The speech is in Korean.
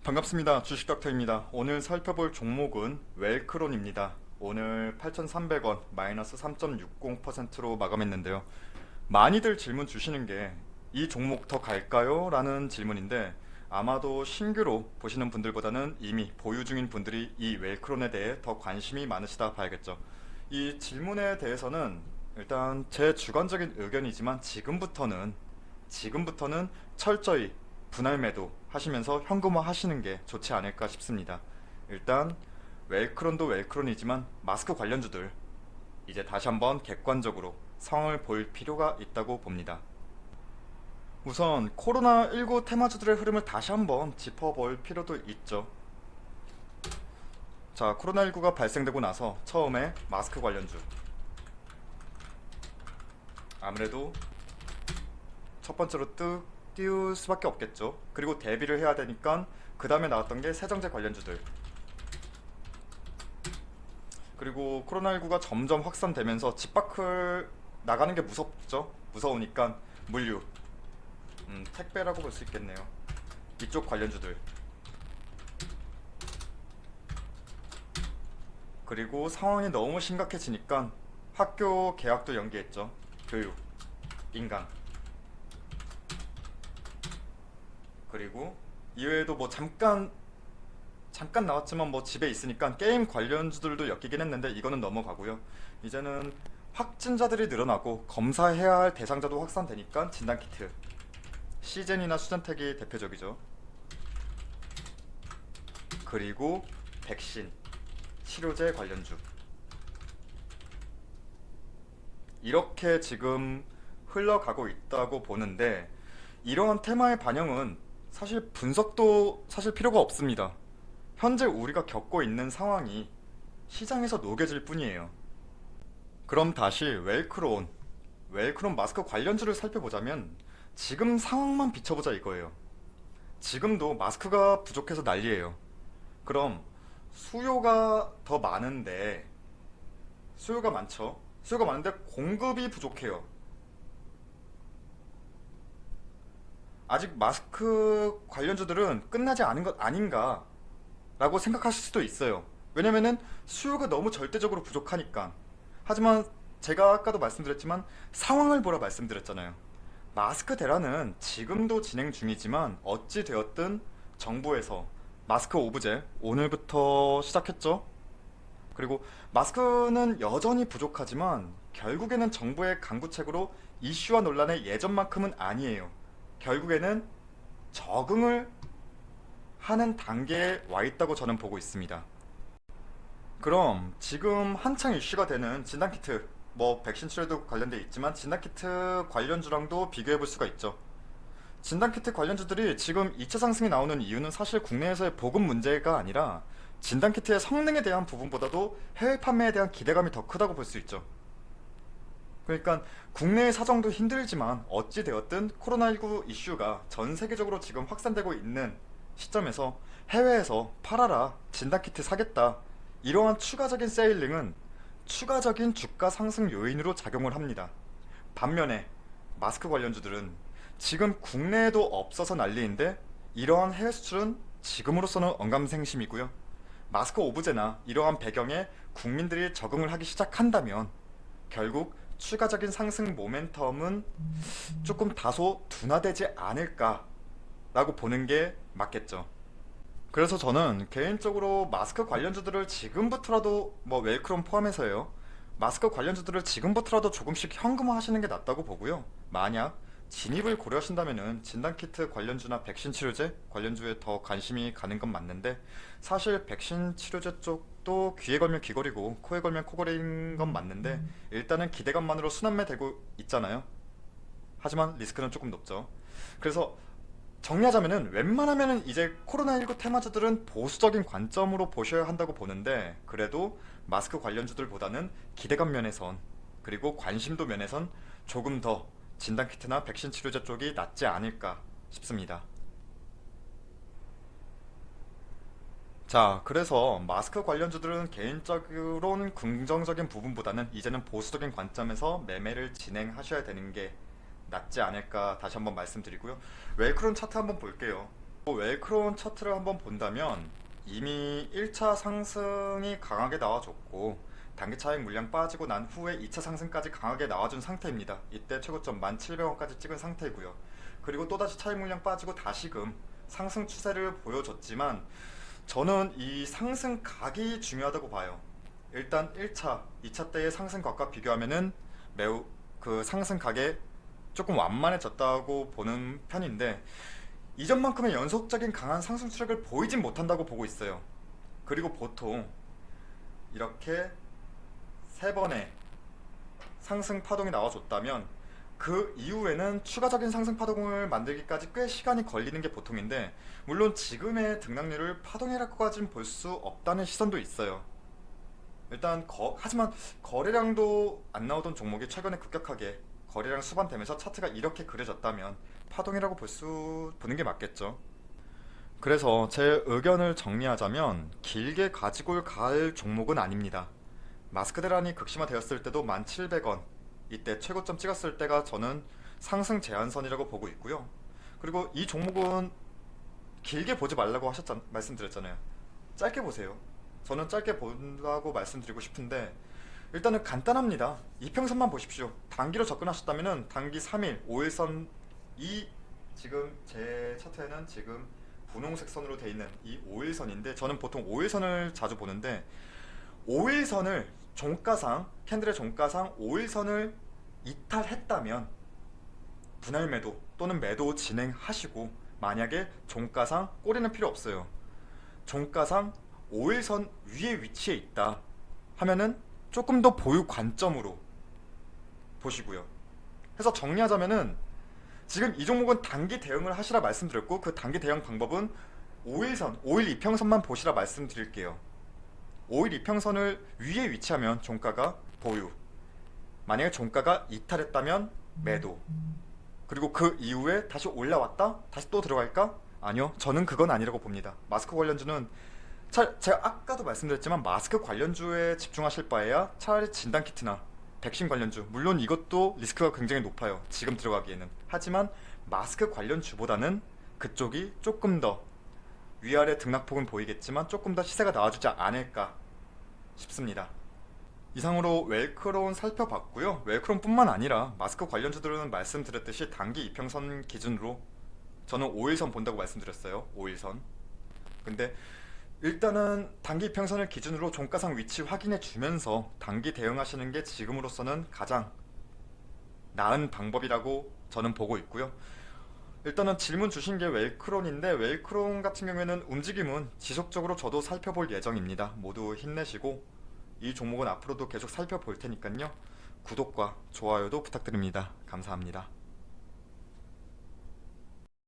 반갑습니다. 주식닥터입니다. 오늘 살펴볼 종목은 웰크론입니다. 오늘 8,300원 마이너스 3.60%로 마감했는데요. 많이들 질문 주시는 게 이 종목 더 갈까요? 라는 질문인데 아마도 신규로 보시는 분들보다는 이미 보유 중인 분들이 이 웰크론에 대해 더 관심이 많으시다 봐야겠죠. 이 질문에 대해서는 일단 제 주관적인 의견이지만 지금부터는 철저히 분할 매도 하시면서 현금화 하시는 게 좋지 않을까 싶습니다. 일단 웰크론도 웰크론이지만 마스크 관련주들 이제 다시 한번 객관적으로 상황을 볼 필요가 있다고 봅니다. 우선 코로나19 테마주들의 흐름을 다시 한번 짚어볼 필요도 있죠. 자, 코로나19가 발생되고 나서 처음에 마스크 관련주 아무래도 첫 번째로 띄울 수밖에 없겠죠. 그리고 대비를 해야 되니까 그 다음에 나왔던 게 세정제 관련주들, 그리고 코로나19가 점점 확산되면서 집 밖을 나가는 게 무섭죠. 무서우니까 물류, 택배라고 볼 수 있겠네요. 이쪽 관련주들, 그리고 상황이 너무 심각해지니까 학교 개학도 연기했죠. 교육, 인강, 그리고 이외에도 뭐 잠깐 나왔지만 뭐 집에 있으니까 게임 관련주들도 엮이긴 했는데 이거는 넘어가고요. 이제는 확진자들이 늘어나고 검사해야 할 대상자도 확산되니까 진단키트, 시젠이나 수젠텍이 대표적이죠. 그리고 백신, 치료제 관련주, 이렇게 지금 흘러가고 있다고 보는데 이러한 테마의 반영은 사실 분석도 사실 필요가 없습니다. 현재 우리가 겪고 있는 상황이 시장에서 녹여질 뿐이에요. 그럼 다시 웰크론 마스크 관련주를 살펴보자면 지금 상황만 비춰보자 이거예요. 지금도 마스크가 부족해서 난리예요. 그럼 수요가 더 많은데, 수요가 많죠. 수요가 많은데 공급이 부족해요. 아직 마스크 관련주들은 끝나지 않은 것 아닌가 라고 생각하실 수도 있어요. 왜냐면은 수요가 너무 절대적으로 부족하니까. 하지만 제가 아까도 말씀드렸지만 상황을 보라 말씀드렸잖아요. 마스크 대란은 지금도 진행 중이지만 어찌 되었든 정부에서 마스크 오브제 오늘부터 시작했죠. 그리고 마스크는 여전히 부족하지만 결국에는 정부의 강구책으로 이슈와 논란의 예전만큼은 아니에요. 결국에는 적응을 하는 단계에 와 있다고 저는 보고 있습니다. 그럼 지금 한창 이슈가 되는 진단키트, 뭐 백신 치료도 관련돼 있지만 진단키트 관련주랑도 비교해 볼 수가 있죠. 진단키트 관련주들이 지금 2차 상승이 나오는 이유는 사실 국내에서의 보급 문제가 아니라 진단키트의 성능에 대한 부분보다도 해외 판매에 대한 기대감이 더 크다고 볼 수 있죠. 그러니까 국내의 사정도 힘들지만 어찌 되었든 코로나19 이슈가 전 세계적으로 지금 확산되고 있는 시점에서 해외에서 팔아라, 진단키트 사겠다, 이러한 추가적인 세일링은 추가적인 주가 상승 요인으로 작용을 합니다. 반면에 마스크 관련주들은 지금 국내에도 없어서 난리인데 이러한 해외 수출은 지금으로서는 언감생심이고요. 마스크 오브제나 이러한 배경에 국민들이 적응을 하기 시작한다면 결국 추가적인 상승 모멘텀은 조금 다소 둔화되지 않을까라고 보는 게 맞겠죠. 그래서 저는 개인적으로 마스크 관련주들을 지금부터라도, 뭐 웰크롬 포함해서요, 마스크 관련주들을 지금부터라도 조금씩 현금화 하시는 게 낫다고 보고요. 만약 진입을 고려하신다면은 진단키트 관련주나 백신 치료제 관련주에 더 관심이 가는 건 맞는데, 사실 백신 치료제 쪽도 귀에 걸면 귀걸이고 코에 걸면 코걸이인 건 맞는데 일단은 기대감만으로 순환매 되고 있잖아요. 하지만 리스크는 조금 높죠. 그래서 정리하자면은 웬만하면은 이제 코로나19 테마주들은 보수적인 관점으로 보셔야 한다고 보는데, 그래도 마스크 관련주들보다는 기대감 면에선, 그리고 관심도 면에선 조금 더 진단키트나 백신 치료제 쪽이 낫지 않을까 싶습니다. 자, 그래서 마스크 관련주들은 개인적으로는 긍정적인 부분보다는 이제는 보수적인 관점에서 매매를 진행하셔야 되는 게 낫지 않을까 다시 한번 말씀드리고요. 웰크론 차트 한번 볼게요. 웰크론 차트를 한번 본다면 이미 1차 상승이 강하게 나와줬고 단기 차익 물량 빠지고 난 후에 2차 상승까지 강하게 나와준 상태입니다. 이때 최고점 1,700원까지 찍은 상태고요. 그리고 또다시 차익 물량 빠지고 다시금 상승 추세를 보여줬지만 저는 이 상승각이 중요하다고 봐요. 일단 1차, 2차 때의 상승각과 비교하면은 매우 그 상승각에 조금 완만해졌다고 보는 편인데 이전만큼의 연속적인 강한 상승 추락을 보이진 못한다고 보고 있어요. 그리고 보통 이렇게 세 번의 상승 파동이 나와줬다면 그 이후에는 추가적인 상승 파동을 만들기까지 꽤 시간이 걸리는 게 보통인데 물론 지금의 등락률을 파동이라고까지는 볼 수 없다는 시선도 있어요. 일단 하지만 거래량도 안 나오던 종목이 최근에 급격하게 거래량 수반되면서 차트가 이렇게 그려졌다면 파동이라고 보는 게 맞겠죠. 그래서 제 의견을 정리하자면 길게 가지고 갈 종목은 아닙니다. 마스크 대란이 극심화되었을 때도 1,700원 이때 최고점 찍었을 때가 저는 상승 제한선이라고 보고 있고요. 그리고 이 종목은 길게 보지 말라고 말씀드렸잖아요. 짧게 보세요. 저는 짧게 본다고 말씀드리고 싶은데 일단은 간단합니다. 이평선만 보십시오. 단기로 접근하셨다면 단기 3일, 5일선 지금 제 차트에는 지금 분홍색 선으로 되어 있는 이 5일선인데 저는 보통 5일선을 자주 보는데 5일선을 캔들의 종가상 5일선을 이탈했다면 분할 매도 또는 매도 진행하시고 만약에 종가상 꼬리는 필요 없어요. 종가상 5일선 위에 위치해 있다 하면은 조금 더 보유 관점으로 보시고요. 해서 정리하자면은 지금 이 종목은 단기 대응을 하시라 말씀드렸고 그 단기 대응 방법은 5일선, 5일 이평선만 보시라 말씀드릴게요. 5일 이평선을 위에 위치하면 종가가 보유, 만약에 종가가 이탈했다면 매도, 그리고 그 이후에 다시 올라왔다? 다시 또 들어갈까? 아니요, 저는 그건 아니라고 봅니다. 마스크 관련주는 제가 아까도 말씀드렸지만 마스크 관련주에 집중하실 바에야 차라리 진단키트나 백신 관련주, 물론 이것도 리스크가 굉장히 높아요, 지금 들어가기에는. 하지만 마스크 관련주보다는 그쪽이 조금 더 위아래 등락폭은 보이겠지만 조금 더 시세가 나와주지 않을까 싶습니다. 이상으로 웰크론 살펴봤고요. 웰크론 뿐만 아니라 마스크 관련주들은 말씀드렸듯이 단기 이평선 기준으로 저는 5일선 본다고 말씀드렸어요. 5일선. 근데 일단은 단기 이평선을 기준으로 종가상 위치 확인해 주면서 단기 대응하시는 게 지금으로서는 가장 나은 방법이라고 저는 보고 있고요. 일단은 질문 주신 게 웰크론인데 웰크론 같은 경우에는 움직임은 지속적으로 저도 살펴볼 예정입니다. 모두 힘내시고 이 종목은 앞으로도 계속 살펴볼 테니까요. 구독과 좋아요도 부탁드립니다. 감사합니다.